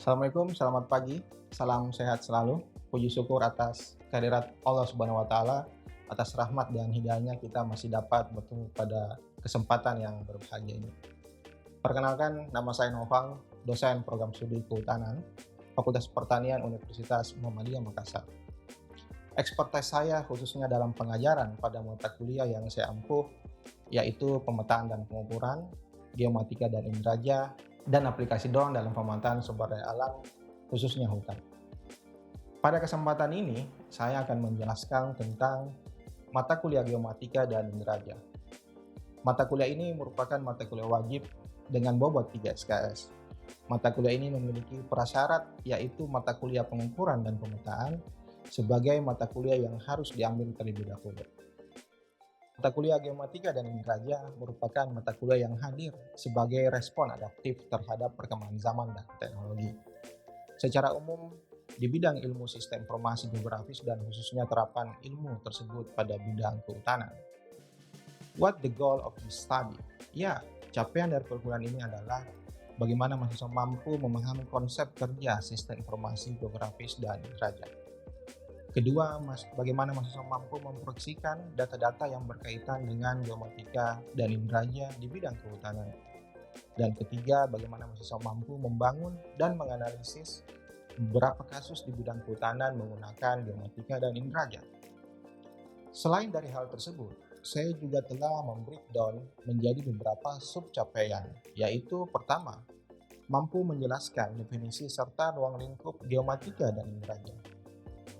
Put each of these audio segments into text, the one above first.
Assalamualaikum, selamat pagi, salam sehat selalu. Puji syukur atas kehadirat Allah Subhanahu wa Ta'ala, atas rahmat dan hidayahnya kita masih dapat bertemu pada kesempatan yang berbahagia ini. Perkenalkan, nama saya Noval, dosen program studi Kehutanan, Fakultas Pertanian Universitas Muhammadiyah Makassar. Ekspertis saya khususnya dalam pengajaran pada mata kuliah yang saya ampuh, yaitu pemetaan dan pengukuran, geomatika dan indraja, dan aplikasi drone dalam pemantauan sumber daya alam, khususnya hutan. Pada kesempatan ini, saya akan menjelaskan tentang mata kuliah geomatika dan indraja. Mata kuliah ini merupakan mata kuliah wajib dengan bobot 3 SKS. Mata kuliah ini memiliki prasyarat, yaitu mata kuliah pengukuran dan pemetaan, sebagai mata kuliah yang harus diambil terlebih dahulu. Mata kuliah geomatika dan indraja merupakan mata kuliah yang hadir sebagai respon adaptif terhadap perkembangan zaman dan teknologi. Secara umum, di bidang ilmu sistem informasi geografis dan khususnya terapan ilmu tersebut pada bidang kehutanan. What the goal of this study? Ya, capaian dari perkuliahan ini adalah bagaimana mahasiswa mampu memahami konsep kerja sistem informasi geografis dan indraja. Kedua, bagaimana mahasiswa mampu memproyeksikan data-data yang berkaitan dengan geomatika dan indraja di bidang kehutanan. Dan ketiga, bagaimana mahasiswa mampu membangun dan menganalisis beberapa kasus di bidang kehutanan menggunakan geomatika dan indraja. Selain dari hal tersebut, saya juga telah membreakdown menjadi beberapa subcapaian, yaitu pertama, mampu menjelaskan definisi serta ruang lingkup geomatika dan indraja.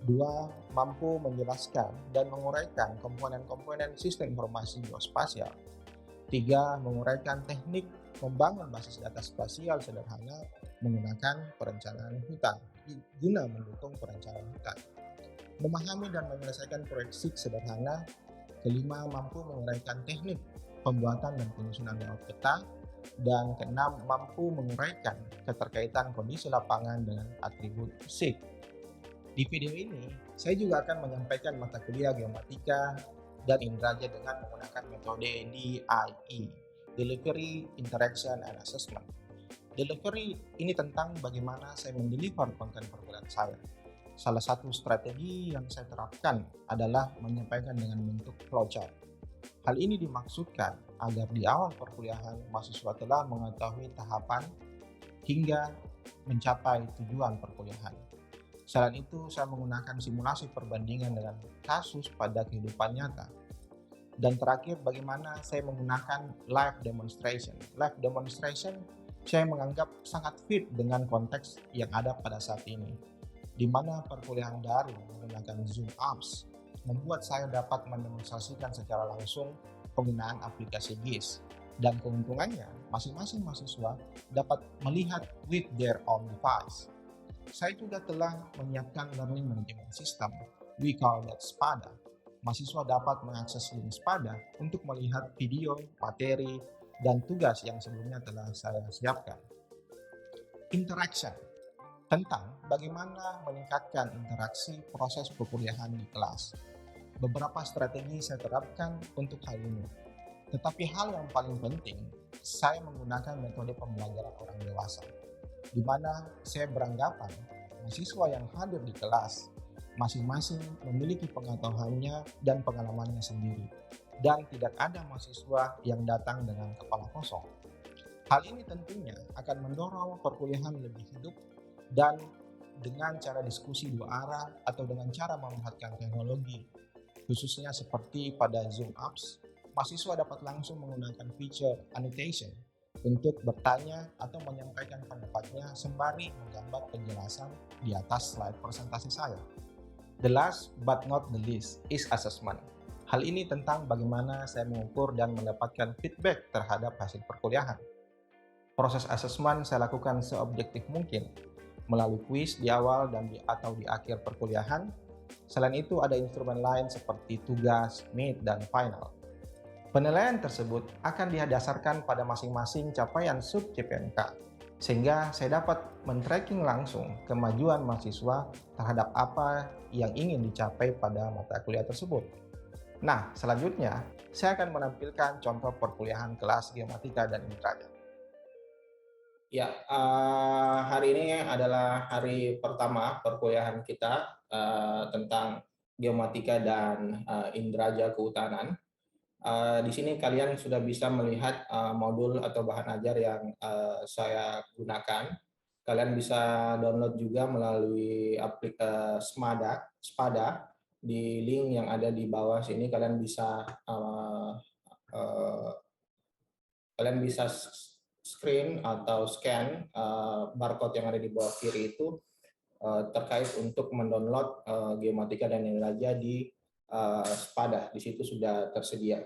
2. Mampu menjelaskan dan menguraikan komponen-komponen sistem informasi geospasial. 3. Menguraikan teknik membangun basis data spasial sederhana menggunakan perencanaan hutan guna mendukung perencanaan hutan. Memahami dan menyelesaikan proyeksi sederhana. Kelima, mampu menguraikan teknik pembuatan dan penyusunan layout peta. Dan keenam, mampu menguraikan keterkaitan kondisi lapangan dengan atribut SIG. Di video ini, saya juga akan menyampaikan mata kuliah geomatika dan indraja dengan menggunakan metode DIE, Delivery, Interaction, and Assessment. Delivery ini tentang bagaimana saya mendeliver konten perkuliahan saya. Salah satu strategi yang saya terapkan adalah menyampaikan dengan bentuk flowchart. Hal ini dimaksudkan agar di awal perkuliahan mahasiswa telah mengetahui tahapan hingga mencapai tujuan perkuliahan. Selain itu, saya menggunakan simulasi perbandingan dengan kasus pada kehidupan nyata. Dan terakhir, bagaimana saya menggunakan live demonstration. Live demonstration saya menganggap sangat fit dengan konteks yang ada pada saat ini, di mana perkuliahan daring menggunakan Zoom apps membuat saya dapat mendemonstrasikan secara langsung penggunaan aplikasi GIS. Dan keuntungannya, masing-masing mahasiswa dapat melihat with their own device. Saya juga telah menyiapkan learning management system, we call that SPADA. Mahasiswa dapat mengakses link SPADA untuk melihat video, materi, dan tugas yang sebelumnya telah saya siapkan. Interaction, tentang bagaimana meningkatkan interaksi proses perkuliahan di kelas. Beberapa strategi saya terapkan untuk hal ini. Tetapi hal yang paling penting, saya menggunakan metode pembelajaran orang dewasa, di mana saya beranggapan mahasiswa yang hadir di kelas masing-masing memiliki pengetahuannya dan pengalamannya sendiri, dan tidak ada mahasiswa yang datang dengan kepala kosong. Hal ini tentunya akan mendorong perkuliahan lebih hidup dan dengan cara diskusi dua arah atau dengan cara memanfaatkan teknologi, khususnya seperti pada Zoom apps, mahasiswa dapat langsung menggunakan feature annotation untuk bertanya atau menyampaikan pendapatnya sembari menggambar penjelasan di atas slide presentasi saya. The last but not the least is assessment. Hal ini tentang bagaimana saya mengukur dan mendapatkan feedback terhadap hasil perkuliahan. Proses assessment saya lakukan seobjektif mungkin, melalui kuis di awal dan atau di akhir perkuliahan. Selain itu ada instrumen lain seperti tugas, mid, dan final. Penilaian tersebut akan didasarkan pada masing-masing capaian sub-CPNK, sehingga saya dapat men-tracking langsung kemajuan mahasiswa terhadap apa yang ingin dicapai pada mata kuliah tersebut. Nah, selanjutnya saya akan menampilkan contoh perkuliahan kelas geomatika dan indraja. Ya, hari ini adalah hari pertama perkuliahan kita tentang geomatika dan inderaja kehutanan. Di sini kalian sudah bisa melihat modul atau bahan ajar yang saya gunakan. Kalian bisa download juga melalui Spada di link yang ada di bawah sini. Uh, Kalian bisa screen atau scan barcode yang ada di bawah kiri itu terkait untuk mendownload geomatika dan nilai di Spada. Di situ sudah tersedia.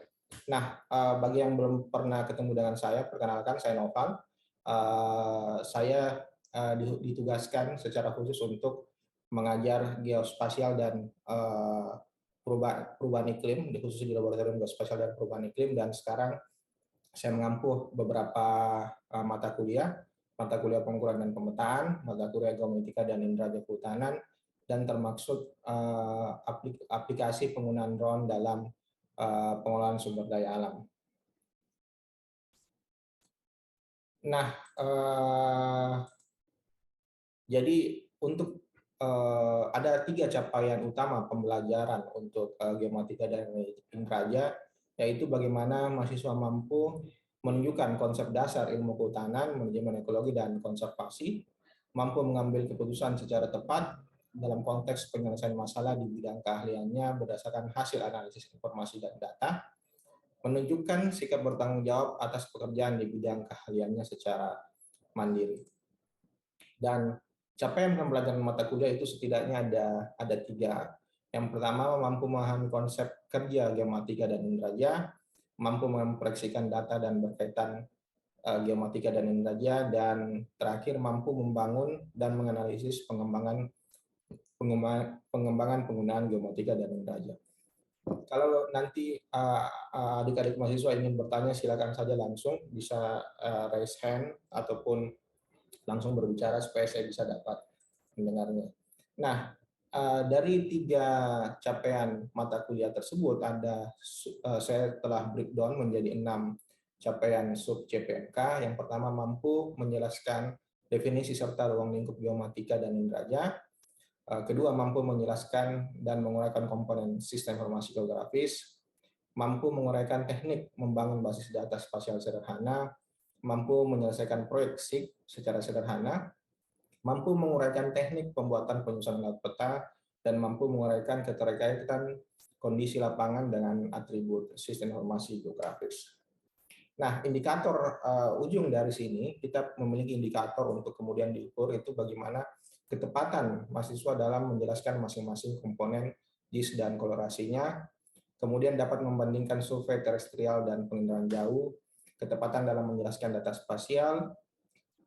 Nah, bagi yang belum pernah ketemu dengan saya, perkenalkan saya Noval. Saya ditugaskan secara khusus untuk mengajar geospasial dan perubahan iklim, khususnya di laboratorium geospasial dan perubahan iklim, dan sekarang saya mengampu beberapa mata kuliah pengukuran dan pemetaan, mata kuliah geomatika dan indera kehutanan, dan termaksud aplikasi penggunaan drone dalam pengelolaan sumber daya alam. Nah, jadi untuk ada 3 capaian utama pembelajaran untuk geomatika dan indera, yaitu bagaimana mahasiswa mampu menunjukkan konsep dasar ilmu kehutanan, manajemen ekologi, dan konservasi, mampu mengambil keputusan secara tepat dalam konteks penyelesaian masalah di bidang keahliannya berdasarkan hasil analisis informasi dan data, menunjukkan sikap bertanggung jawab atas pekerjaan di bidang keahliannya secara mandiri. Dan capaian pembelajaran mata kuliah itu setidaknya ada 3. Yang pertama, mampu memahami konsep kerja geomatika dan indera, mampu memproyeksikan data dan berkaitan geomatika dan indera, dan terakhir mampu membangun dan menganalisis pengembangan penggunaan geomatika dan indera. Kalau nanti adik-adik mahasiswa ingin bertanya, silakan saja langsung bisa raise hand ataupun langsung berbicara supaya saya bisa dapat mendengarnya. Nah, dari 3 capaian mata kuliah tersebut saya telah breakdown menjadi 6 capaian sub CPMK. Yang pertama, mampu menjelaskan definisi serta ruang lingkup geomatika dan indera. Kedua, mampu menjelaskan dan menguraikan komponen sistem informasi geografis, mampu menguraikan teknik membangun basis data spasial sederhana, mampu menyelesaikan proyek SIG secara sederhana, mampu menguraikan teknik pembuatan penyusunan laut peta, dan mampu menguraikan keterkaitan kondisi lapangan dengan atribut sistem informasi geografis. Nah, indikator ujung dari sini, kita memiliki indikator untuk kemudian diukur itu bagaimana ketepatan mahasiswa dalam menjelaskan masing-masing komponen JIS dan kolorasinya, kemudian dapat membandingkan survei terestrial dan penginderaan jauh, ketepatan dalam menjelaskan data spasial,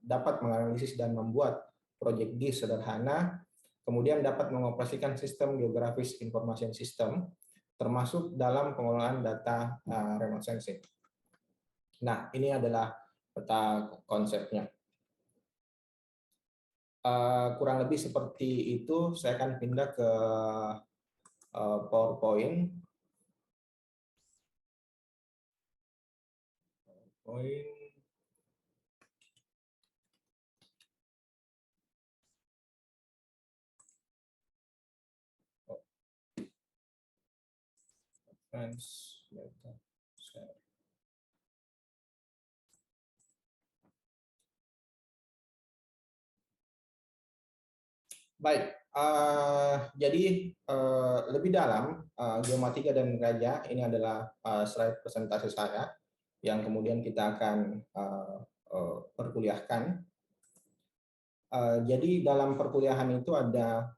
dapat menganalisis dan membuat proyek GIS sederhana, kemudian dapat mengoperasikan sistem geografis information system, termasuk dalam pengelolaan data remote sensing. Nah, ini adalah peta konsepnya. Kurang lebih seperti itu. Saya akan pindah ke PowerPoint. Baik, jadi lebih dalam geomatika dan indera ini adalah slide presentasi saya yang kemudian kita akan perkuliahkan. Jadi dalam perkuliahan itu ada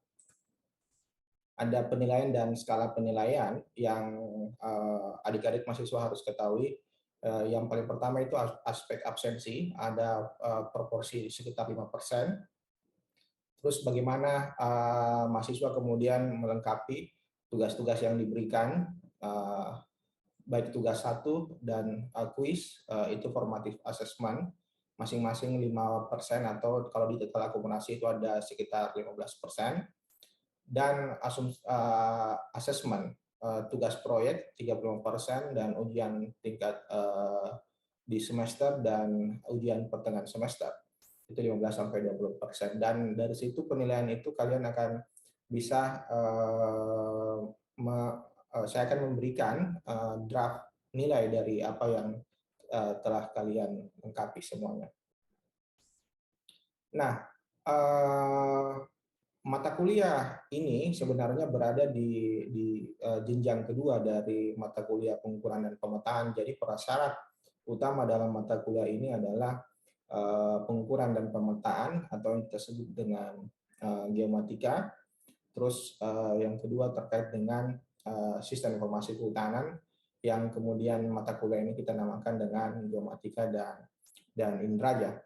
penilaian dan skala penilaian yang adik-adik mahasiswa harus ketahui. Yang paling pertama itu aspek absensi, ada proporsi sekitar 5%. Terus bagaimana mahasiswa kemudian melengkapi tugas-tugas yang diberikan, baik tugas 1 dan kuis, itu formative assessment, masing-masing 5%, atau kalau di total akumulasi itu ada sekitar 15%. Dan assessment, tugas proyek 35%, dan ujian tingkat di semester dan ujian pertengahan semester. itu 15-20%. Dan dari situ penilaian itu kalian akan bisa saya akan memberikan draft nilai dari apa yang telah kalian lengkapi semuanya. Nah, mata kuliah ini sebenarnya berada di jenjang kedua dari mata kuliah pengukuran dan pemetaan. Jadi prasyarat utama dalam mata kuliah ini adalah pengukuran dan pemetaan atau yang kita sebut dengan geomatika. Terus yang kedua terkait dengan sistem informasi kehutanan, yang kemudian mata kuliah ini kita namakan dengan geomatika dan indraja.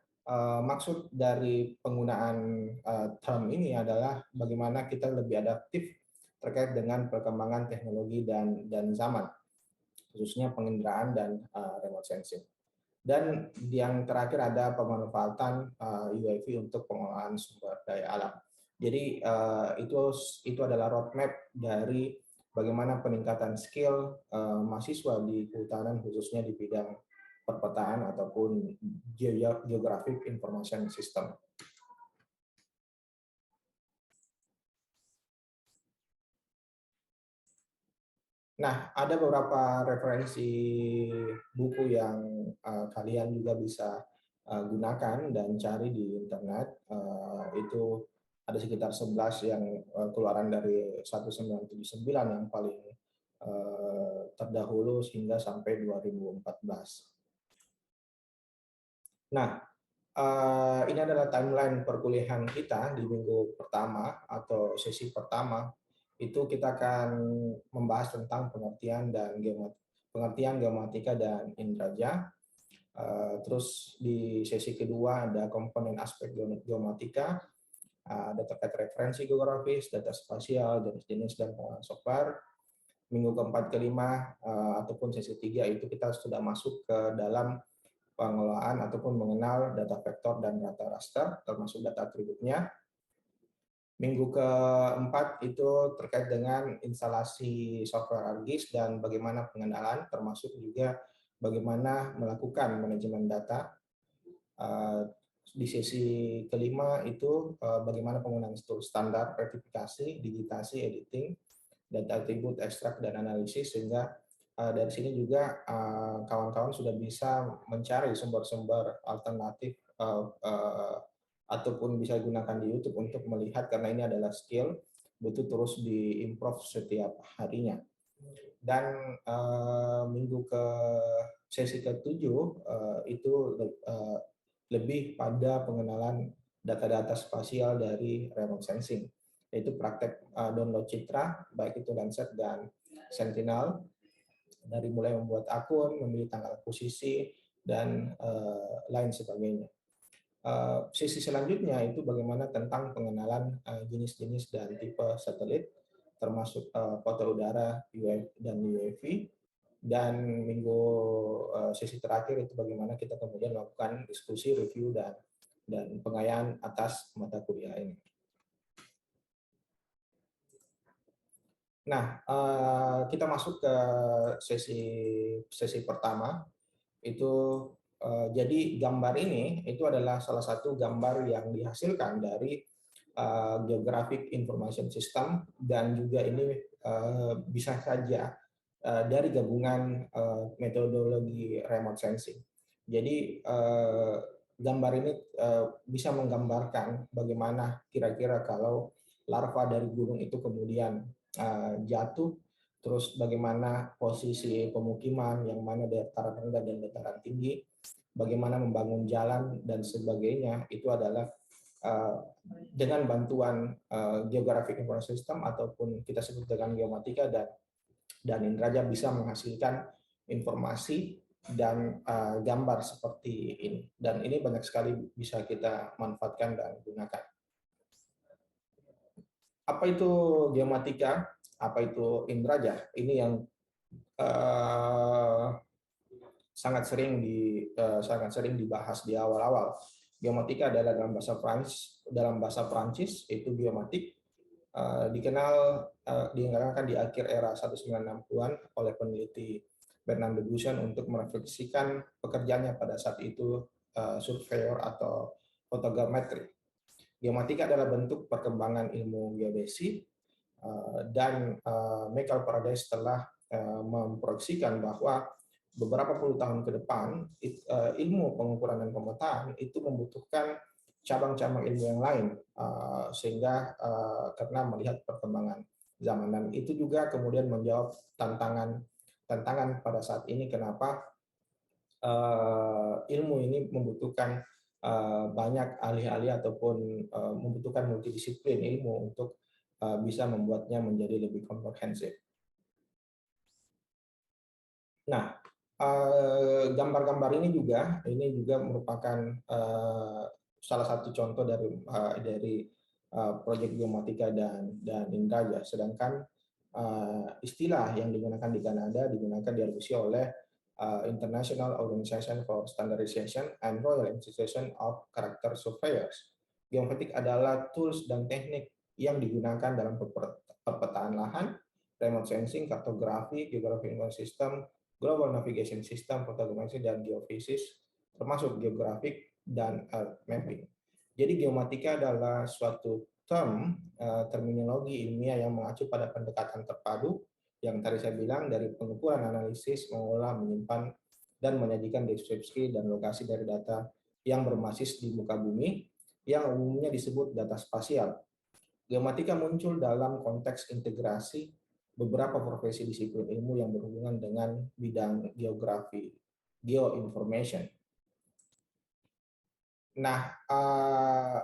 Maksud dari penggunaan term ini adalah bagaimana kita lebih adaptif terkait dengan perkembangan teknologi dan zaman, khususnya penginderaan dan remote sensing. Dan yang terakhir ada pemanfaatan UAV untuk pengolahan sumber daya alam. Jadi itu adalah roadmap dari bagaimana peningkatan skill mahasiswa di kehutanan, khususnya di bidang perpetaan ataupun geographic information system. Nah, ada beberapa referensi buku yang kalian juga bisa gunakan dan cari di internet. Itu ada sekitar 11 yang keluaran dari 1979 yang paling terdahulu sehingga sampai 2014. Nah, ini adalah timeline perkuliahan kita di minggu pertama atau sesi pertama. Itu kita akan membahas tentang pengertian geomatika dan indraja. Terus di sesi kedua ada komponen aspek geomatika, ada terkait referensi geografis, data spasial, jenis-jenis dan pengolahan software. Minggu keempat kelima ataupun sesi 3 itu kita sudah masuk ke dalam pengelolaan ataupun mengenal data vektor dan data raster, termasuk data atributnya. Minggu keempat itu terkait dengan instalasi software ArcGIS dan bagaimana pengenalan, termasuk juga bagaimana melakukan manajemen data. Di sesi kelima itu bagaimana penggunaan standar verifikasi, digitasi, editing, data atribut, ekstrak, dan analisis, sehingga dari sini juga kawan-kawan sudah bisa mencari sumber-sumber alternatif ataupun bisa gunakan di YouTube untuk melihat, karena ini adalah skill butuh terus diimprove setiap harinya. Dan minggu ke sesi ke-7 itu lebih pada pengenalan data-data spasial dari remote sensing, yaitu praktek download citra, baik itu Landsat dan Sentinel, dari mulai membuat akun, memilih tanggal posisi, dan lain sebagainya. Sesi selanjutnya itu bagaimana tentang pengenalan jenis-jenis dan tipe satelit, termasuk foto udara dan UAV. Dan minggu sesi terakhir itu bagaimana kita kemudian melakukan diskusi, review, dan pengayaan atas mata kuliah ini. Nah, kita masuk ke sesi pertama. Itu jadi gambar ini itu adalah salah satu gambar yang dihasilkan dari Geographic Information System, dan juga ini bisa saja dari gabungan metodologi remote sensing. Jadi gambar ini bisa menggambarkan bagaimana kira-kira kalau larva dari gunung itu kemudian jatuh, terus bagaimana posisi pemukiman, yang mana dataran rendah dan dataran tinggi, bagaimana membangun jalan dan sebagainya. Itu adalah dengan bantuan Geographic Information System ataupun kita sebut dengan geomatika dan indraja, bisa menghasilkan informasi dan gambar seperti ini. Dan ini banyak sekali bisa kita manfaatkan dan gunakan. Apa itu geomatika? Apa itu indraja? Ini yang sangat sering dibahas di awal-awal. Geomatika adalah dalam bahasa Prancis itu geomatik, dikenalkan di akhir era 1960-an oleh peneliti Bernard Debusson untuk merefleksikan pekerjaannya pada saat itu, surveyor atau photogrammetry. Geomatika adalah bentuk perkembangan ilmu geodesi, dan Michael Paradise telah memproyeksikan bahwa beberapa puluh tahun ke depan ilmu pengukuran dan pemetaan itu membutuhkan cabang-cabang ilmu yang lain, sehingga karena melihat perkembangan zaman, dan itu juga kemudian menjawab tantangan pada saat ini kenapa ilmu ini membutuhkan banyak ahli-ahli ataupun membutuhkan multidisiplin ilmu untuk bisa membuatnya menjadi lebih komprehensif. Nah, gambar-gambar ini juga merupakan salah satu contoh dari proyek geomatika dan Indraja. Sedangkan istilah yang digunakan di Kanada diadopsi oleh International Organization for Standardization and Royal Institution of Character Surveyors. Geomatik adalah tools dan teknik yang digunakan dalam perpetaan lahan, remote sensing, kartografi, geographic information system, global navigation system, photogrammetry, dan geofisis, termasuk geografik dan earth mapping. Jadi geomatika adalah suatu terminologi ilmiah yang mengacu pada pendekatan terpadu yang tadi saya bilang, dari pengukuran, analisis, mengolah, menyimpan, dan menyajikan deskripsi dan lokasi dari data yang berbasis di muka bumi yang umumnya disebut data spasial. Geomatika muncul dalam konteks integrasi beberapa profesi disiplin ilmu yang berhubungan dengan bidang geografi, geoinformation. Nah,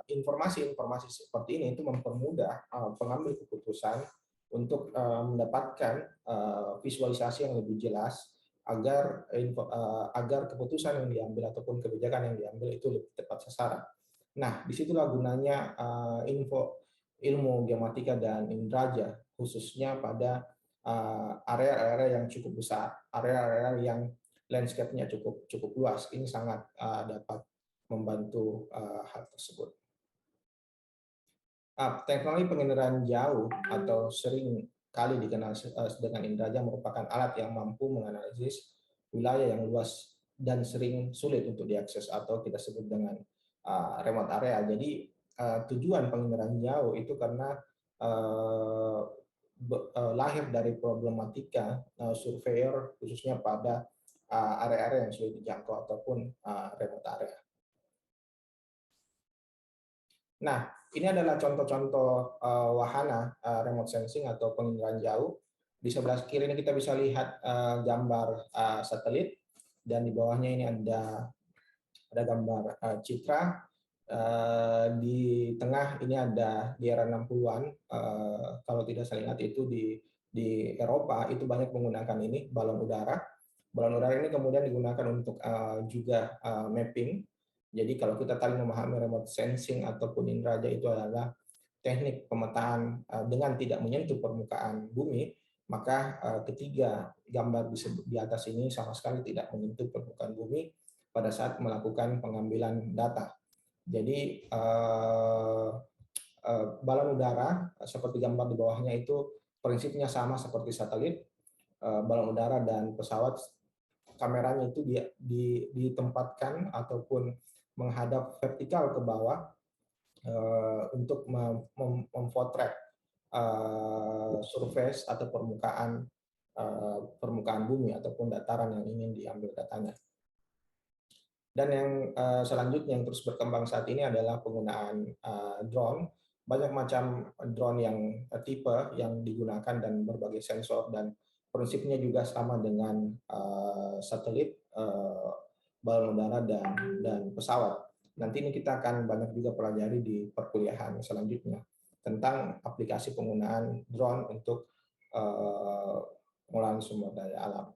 informasi-informasi seperti ini itu mempermudah pengambil keputusan untuk mendapatkan visualisasi yang lebih jelas agar keputusan yang diambil ataupun kebijakan yang diambil itu lebih tepat sasaran. Nah, disitulah gunanya ilmu geomatika dan indraja, khususnya pada area-area yang cukup besar, area-area yang landscape-nya cukup luas. Ini sangat dapat membantu hal tersebut. Teknologi penginderaan jauh atau sering kali dikenal dengan indraja merupakan alat yang mampu menganalisis wilayah yang luas dan sering sulit untuk diakses atau kita sebut dengan remote area. Jadi tujuan penginderaan jauh itu karena lahir dari problematika surveyor khususnya pada area-area yang sulit dijangkau ataupun remote area. Nah, ini adalah contoh-contoh wahana remote sensing atau penginderaan jauh. Di sebelah kiri ini kita bisa lihat gambar satelit, dan di bawahnya ini ada gambar citra. Di tengah ini ada di era 60-an, kalau tidak saya ingat itu di Eropa itu banyak menggunakan ini balon udara. Balon udara ini kemudian digunakan untuk juga mapping. Jadi kalau kita tadi memahami remote sensing ataupun indraja itu adalah teknik pemetaan dengan tidak menyentuh permukaan bumi, maka ketiga gambar di atas ini sama sekali tidak menyentuh permukaan bumi pada saat melakukan pengambilan data. Jadi balon udara seperti gambar di bawahnya itu prinsipnya sama seperti satelit, balon udara dan pesawat, kameranya itu ditempatkan ataupun menghadap vertikal ke bawah untuk memfotret surface atau permukaan bumi ataupun dataran yang ingin diambil datanya. Dan yang selanjutnya yang terus berkembang saat ini adalah penggunaan drone. Banyak macam drone yang tipe yang digunakan dan berbagai sensor, dan prinsipnya juga sama dengan satelit, balon udara dan pesawat. Nanti ini kita akan banyak juga pelajari di perkuliahan selanjutnya tentang aplikasi penggunaan drone untuk pengolahan sumber daya alam.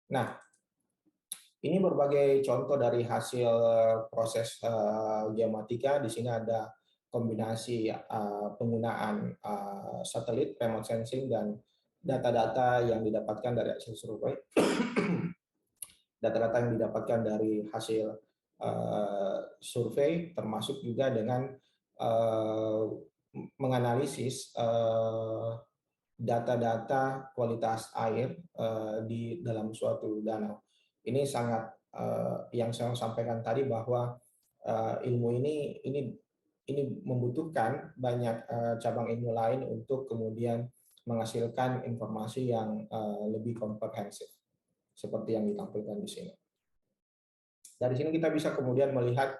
Nah, ini berbagai contoh dari hasil proses geomatika. Di sini ada kombinasi penggunaan satelit, remote sensing, dan data-data yang didapatkan dari hasil survei. Data-data yang didapatkan dari hasil survei, termasuk juga dengan menganalisis data-data kualitas air di dalam suatu danau. Ini sangat yang saya sampaikan tadi bahwa ilmu ini membutuhkan banyak cabang ilmu lain untuk kemudian menghasilkan informasi yang lebih komprehensif seperti yang ditampilkan di sini. Dari sini kita bisa kemudian melihat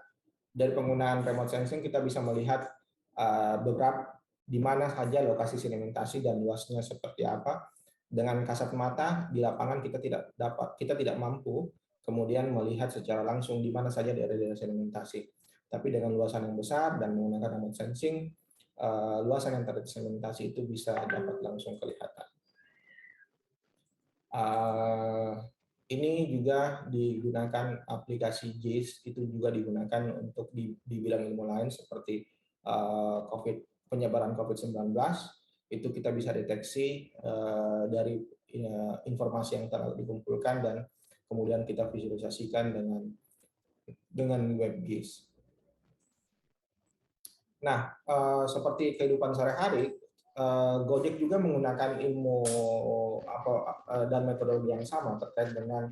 dari penggunaan remote sensing kita bisa melihat beberapa di mana saja lokasi sedimentasi dan luasnya seperti apa. Dengan kasat mata di lapangan kita tidak mampu kemudian melihat secara langsung di mana saja daerah-daerah sedimentasi. Tapi dengan luasan yang besar dan menggunakan remote sensing, luasan yang tersedimentasi itu bisa dapat langsung kelihatan. Ini juga digunakan aplikasi JIS, itu juga digunakan untuk di bidang ilmu lain seperti penyebaran COVID-19. Itu kita bisa deteksi dari informasi yang telah dikumpulkan dan kemudian kita visualisasikan dengan web JIS. Nah, seperti kehidupan sehari-hari, Gojek juga menggunakan ilmu dan metodologi yang sama terkait dengan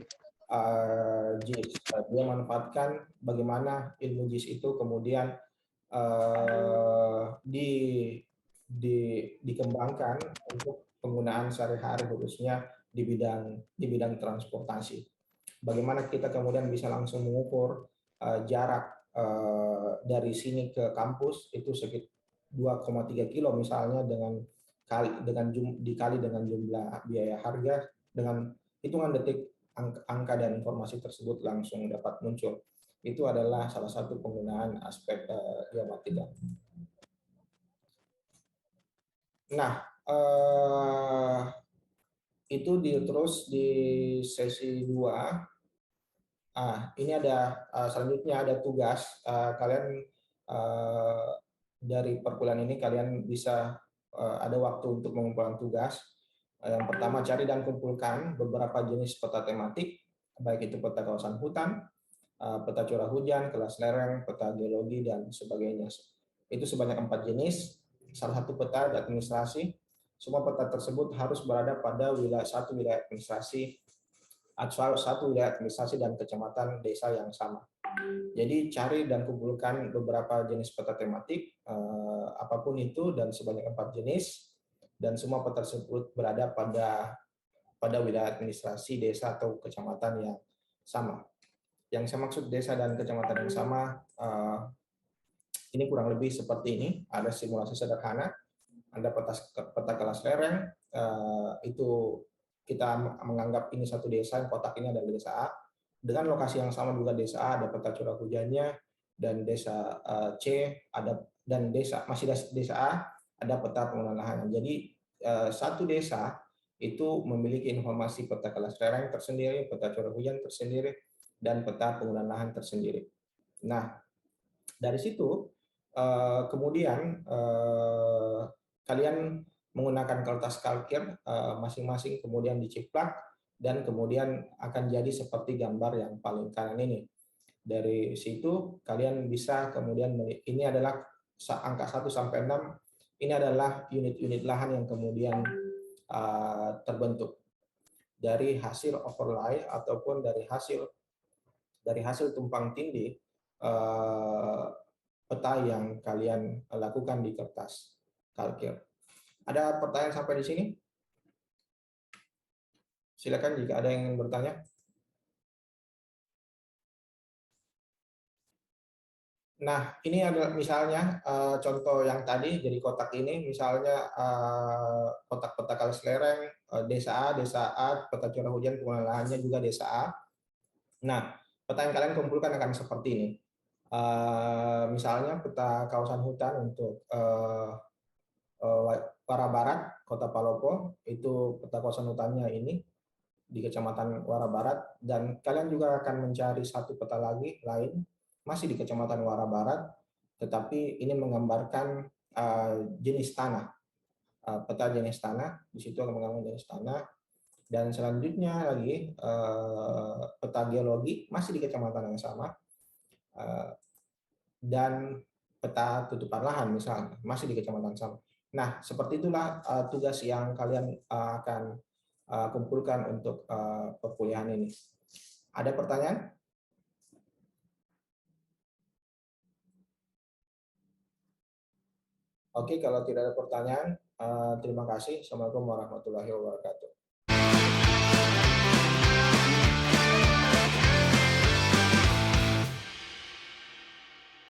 JIS. Dia manfaatkan bagaimana ilmu JIS itu kemudian dikembangkan untuk penggunaan sehari-hari khususnya di bidang transportasi. Bagaimana kita kemudian bisa langsung mengukur jarak dari sini ke kampus itu sekitar 2,3 kilo misalnya dikali dengan jumlah biaya harga dengan hitungan detik angka dan informasi tersebut langsung dapat muncul. Itu adalah salah satu penggunaan aspek geomatika. Nah, itu terus di sesi 2. Ini ada selanjutnya ada tugas. Kalian dari perkuliahan ini kalian bisa ada waktu untuk mengumpulkan tugas. Yang pertama, cari dan kumpulkan beberapa jenis peta tematik, baik itu peta kawasan hutan, peta curah hujan, kelas lereng, peta geologi, dan sebagainya. Itu sebanyak 4 jenis. Salah satu peta administrasi. Semua peta tersebut harus berada pada satu wilayah administrasi atau satu wilayah administrasi dan kecamatan desa yang sama. Jadi cari dan kumpulkan beberapa jenis peta tematik, apapun itu dan sebanyak 4 jenis, dan semua peta tersebut berada pada wilayah administrasi desa atau kecamatan yang sama. Yang saya maksud desa dan kecamatan yang sama, ini kurang lebih seperti ini. Ada simulasi sederhana, ada peta kelas lereng, itu kita menganggap ini satu desa, yang kotak ini adalah desa A. Dengan lokasi yang sama juga desa A, ada peta curah hujannya, dan desa C dan desa A ada peta penggunaan lahan. Jadi satu desa itu memiliki informasi peta kelas lereng tersendiri, peta curah hujan tersendiri, dan peta penggunaan lahan tersendiri. Nah, dari situ kemudian kalian menggunakan kertas kalkir masing-masing kemudian diciplak dan kemudian akan jadi seperti gambar yang paling kanan ini. Dari situ kalian bisa kemudian ini adalah angka 1 sampai 6, ini adalah unit-unit lahan yang kemudian terbentuk dari hasil overlay ataupun dari hasil tumpang tindih peta yang kalian lakukan di kertas kalkir. Ada pertanyaan sampai di sini? Silakan jika ada yang ingin bertanya. Nah, ini adalah misalnya contoh yang tadi, jadi kotak ini misalnya kotak-peta kelas lereng, desa A, peta curah hujan penggunaan lahannya juga desa A. Nah, peta yang kalian kumpulkan akan seperti ini. Misalnya peta kawasan hutan untuk Wara Barat, Kota Palopo, itu peta kawasan hutannya ini di Kecamatan Wara Barat, dan kalian juga akan mencari satu peta lain masih di Kecamatan Wara Barat, tetapi ini menggambarkan jenis tanah, peta jenis tanah, di situ akan menggambarkan jenis tanah, dan selanjutnya lagi peta geologi masih di kecamatan yang sama, dan peta tutupan lahan misalnya masih di kecamatan sama. Nah, seperti itulah tugas yang kalian akan kumpulkan untuk perkuliahan ini. Ada pertanyaan? Oke, kalau tidak ada pertanyaan, terima kasih. Assalamualaikum warahmatullahi wabarakatuh.